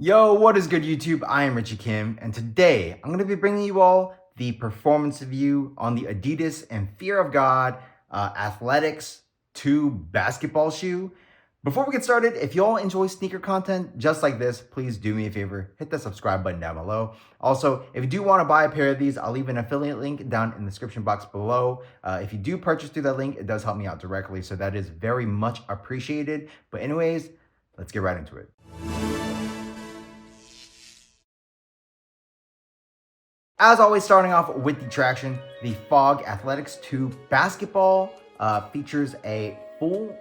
Yo, what is good YouTube? I am Richie Kim, and today I'm going to be bringing you all the performance review on the Adidas and Fear of God Athletics 2 basketball shoe. Before we get started, if you all enjoy sneaker content just like this, please do me a favor, hit the subscribe button down below. Also, if you do want to buy a pair of these, I'll leave an affiliate link down in the description box below. If you do purchase through that link, it does help me out directly, so that is very much appreciated. But anyways, let's get right into it. As always, starting off with the traction, the Fog Athletics 2 basketball features a full,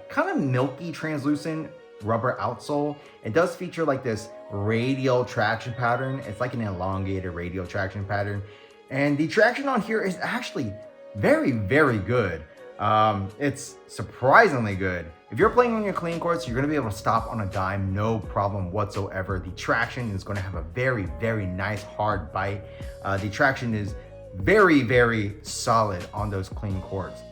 kind of milky, translucent rubber outsole. It does feature like this radial traction pattern. It's like an elongated radial traction pattern. And the traction on here is actually very, very good. It's surprisingly good. If you're playing on your clean courts, you're going to be able to stop on a dime, no problem whatsoever. The traction is going to have a very, very nice hard bite. The traction is very, very solid on those clean courts.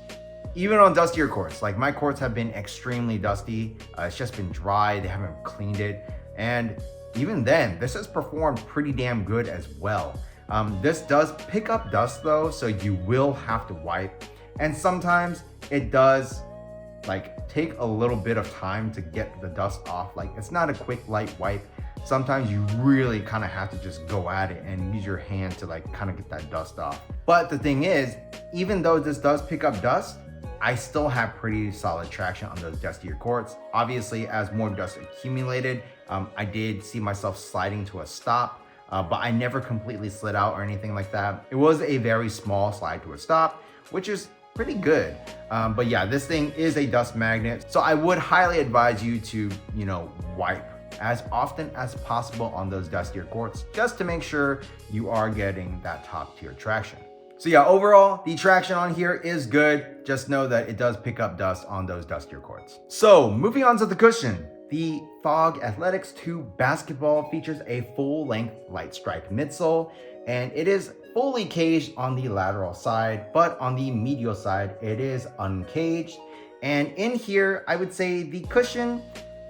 Even on dustier courts, like my courts have been extremely dusty. It's just been dry. They haven't cleaned it. And even then, this has performed pretty damn good as well. This does pick up dust though, so you will have to wipe. And sometimes it does take a little bit of time to get the dust off. It's not a quick light wipe. Sometimes you really kind of have to just go at it and use your hand to kind of get that dust off. But the thing is, even though this does pick up dust, I still have pretty solid traction on those dustier courts. Obviously, as more dust accumulated, I did see myself sliding to a stop, but I never completely slid out or anything like that. It was a very small slide to a stop, which is pretty good. But yeah, this thing is a dust magnet. So I would highly advise you to, wipe as often as possible on those dustier courts, just to make sure you are getting that top tier traction. So yeah, overall, the traction on here is good. Just know that it does pick up dust on those dustier courts. So moving on to the cushion. The Fog Athletics 2 basketball features a full-length light stripe midsole, and it is fully caged on the lateral side, but on the medial side, it is uncaged. And in here, I would say the cushion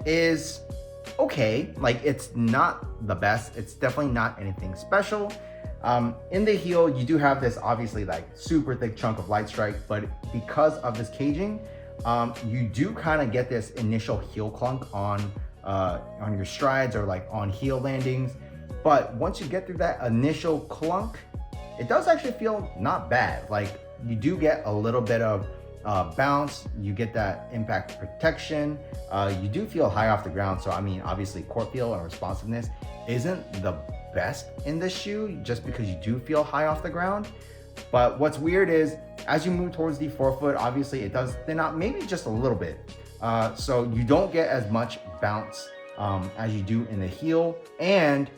is okay. It's not the best. It's definitely not anything special. In the heel, you do have this obviously super thick chunk of light strike, but because of this caging, you do kind of get this initial heel clunk on your strides or on heel landings. But once you get through that initial clunk, it does actually feel not bad. You do get a little bit of bounce, you get that impact protection, you do feel high off the ground. So I mean, obviously court feel and responsiveness isn't the best in this shoe just because you do feel high off the ground. But what's weird is as you move towards the forefoot, obviously it does thin out maybe just a little bit. So you don't get as much bounce as you do in the heel, and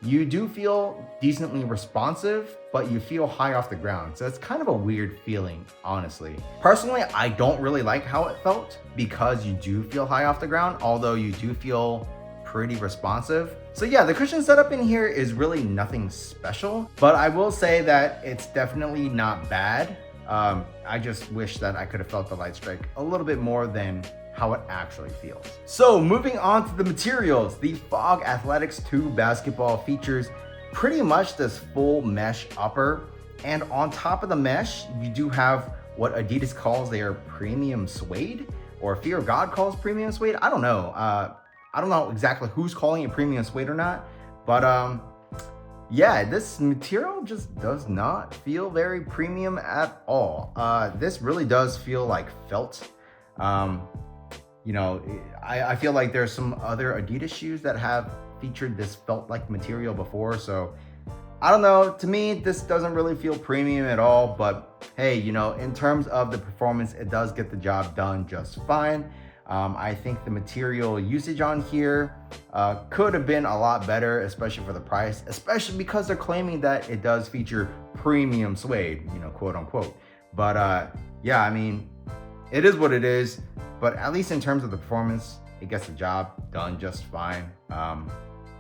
you do feel decently responsive, but you feel high off the ground. So it's kind of a weird feeling, honestly. Personally, I don't really like how it felt because you do feel high off the ground, although you do feel pretty responsive. So yeah, the cushion setup in here is really nothing special, but I will say that it's definitely not bad. I just wish that I could have felt the light strike a little bit more than how it actually feels. So moving on to the materials, the Fog Athletics 2 basketball features pretty much this full mesh upper, and on top of the mesh, you do have what Adidas calls their premium suede, or Fear of God calls premium suede. I don't know. I don't know exactly who's calling it premium suede or not, but yeah, this material just does not feel very premium at all. This really does feel like felt. I feel like there's some other Adidas shoes that have featured this felt-like material before, so I don't know. To me, this doesn't really feel premium at all, but hey, in terms of the performance, it does get the job done just fine. I think the material usage on here could have been a lot better, especially for the price, especially because they're claiming that it does feature premium suede, quote unquote. But yeah, I mean, it is what it is, but at least in terms of the performance, it gets the job done just fine.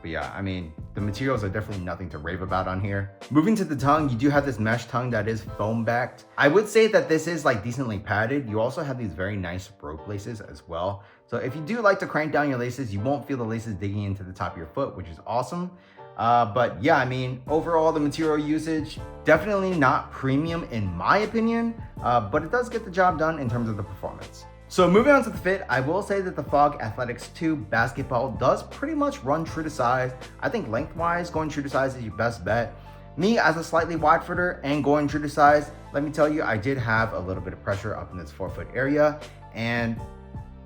But yeah, I mean, the materials are definitely nothing to rave about on here. Moving to the tongue, you do have this mesh tongue that is foam backed. I would say that this is decently padded. You also have these very nice rope laces as well. So if you do like to crank down your laces, you won't feel the laces digging into the top of your foot, which is awesome. But yeah, I mean, overall, the material usage, definitely not premium in my opinion, but it does get the job done in terms of the performance. So moving on to the fit, I will say that the Fog Athletics 2 basketball does pretty much run true to size. I think lengthwise, going true to size is your best bet. Me, as a slightly wide footer and going true to size, let me tell you, I did have a little bit of pressure up in this forefoot area, and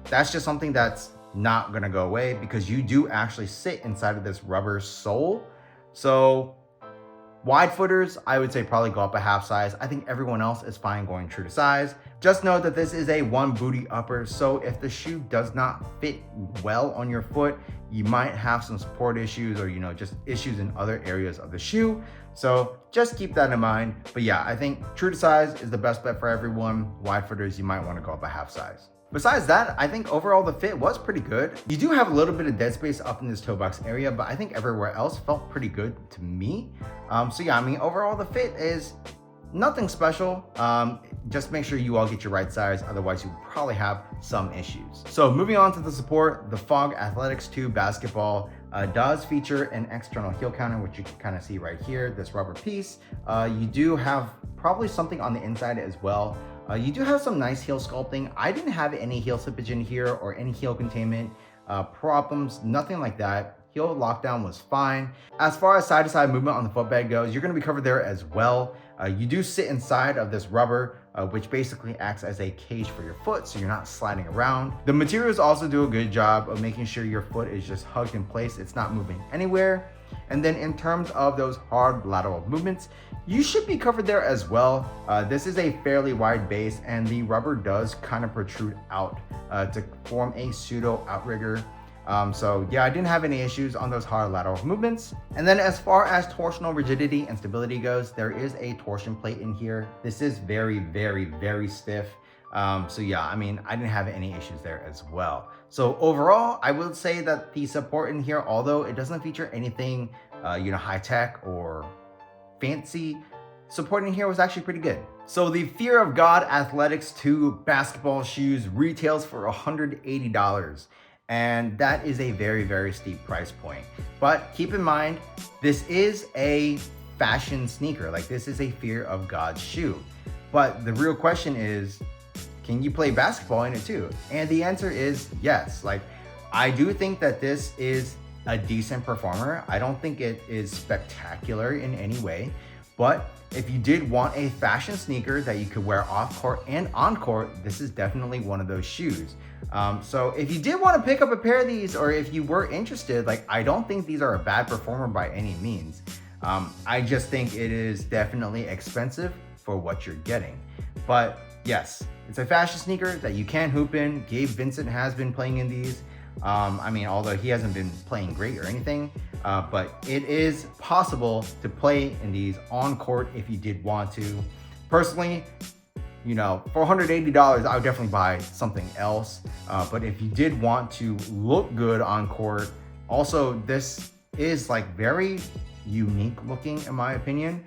that's just something that's not gonna go away because you do actually sit inside of this rubber sole. So wide footers, I would say probably go up a half size. I think everyone else is fine going true to size. Just know that this is a one booty upper, so if the shoe does not fit well on your foot, you might have some support issues or, just issues in other areas of the shoe. So just keep that in mind. But yeah, I think true to size is the best bet for everyone. Wide footers, you might want to go up a half size. Besides that, I think overall the fit was pretty good. You do have a little bit of dead space up in this toe box area, but I think everywhere else felt pretty good to me. So yeah, I mean, overall the fit is nothing special. Just make sure you all get your right size, otherwise you probably have some issues. So moving on to the support, the Fog Athletics 2 basketball does feature an external heel counter, which you can kind of see right here, this rubber piece. You do have probably something on the inside as well. You do have some nice heel sculpting. I didn't have any heel slippage in here or any heel containment problems, nothing like that. Heel lockdown was fine. As far as side-to-side movement on the footbed goes, you're gonna be covered there as well. You do sit inside of this rubber, which basically acts as a cage for your foot, so you're not sliding around. The materials also do a good job of making sure your foot is just hugged in place. It's not moving anywhere. And then in terms of those hard lateral movements, you should be covered there as well. This is a fairly wide base and the rubber does kind of protrude out to form a pseudo outrigger. So yeah, I didn't have any issues on those hard lateral movements. And then as far as torsional rigidity and stability goes, there is a torsion plate in here. This is very, very, very stiff. So yeah, I mean, I didn't have any issues there as well. So overall, I would say that the support in here, although it doesn't feature anything, high tech or fancy, support in here was actually pretty good. So the Fear of God Athletics 2 basketball shoes retails for $180. And that is a very, very steep price point. But keep in mind, this is a fashion sneaker. Like, this is a Fear of God shoe. But the real question is, can you play basketball in it too? And the answer is yes. Like, I do think that this is a decent performer. I don't think it is spectacular in any way, but if you did want a fashion sneaker that you could wear off court and on court, this is definitely one of those shoes. So if you did want to pick up a pair of these, or if you were interested, like, I don't think these are a bad performer by any means. I just think it is definitely expensive for what you're getting. But yes, it's a fashion sneaker that you can hoop in. Gabe Vincent has been playing in these. I mean, although he hasn't been playing great or anything, but it is possible to play in these on court if you did want to. Personally, for $180, I would definitely buy something else. But if you did want to look good on court, also this is like very unique looking in my opinion.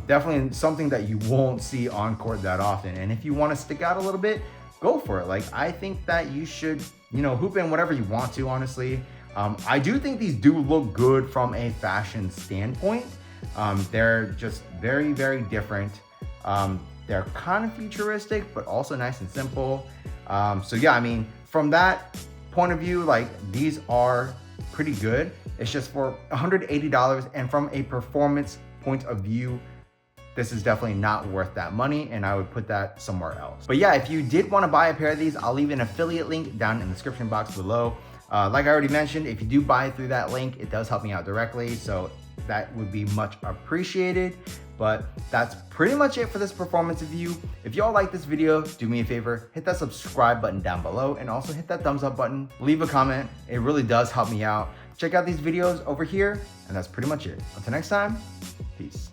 Definitely something that you won't see on court that often. And if you want to stick out a little bit, go for it. Like, I think that you should, hoop in whatever you want to, honestly. I do think these do look good from a fashion standpoint. They're just very, very different. They're kind of futuristic, but also nice and simple. So yeah, I mean, from that point of view, like, these are pretty good. It's just for $180, and from a performance point of view, this is definitely not worth that money, and I would put that somewhere else. But yeah, if you did want to buy a pair of these, I'll leave an affiliate link down in the description box below. Like I already mentioned, if you do buy through that link, it does help me out directly, so that would be much appreciated. But that's pretty much it for this performance review. If y'all like this video, do me a favor, hit that subscribe button down below, and also hit that thumbs up button. Leave a comment, it really does help me out. Check out these videos over here, and that's pretty much it. Until next time, peace.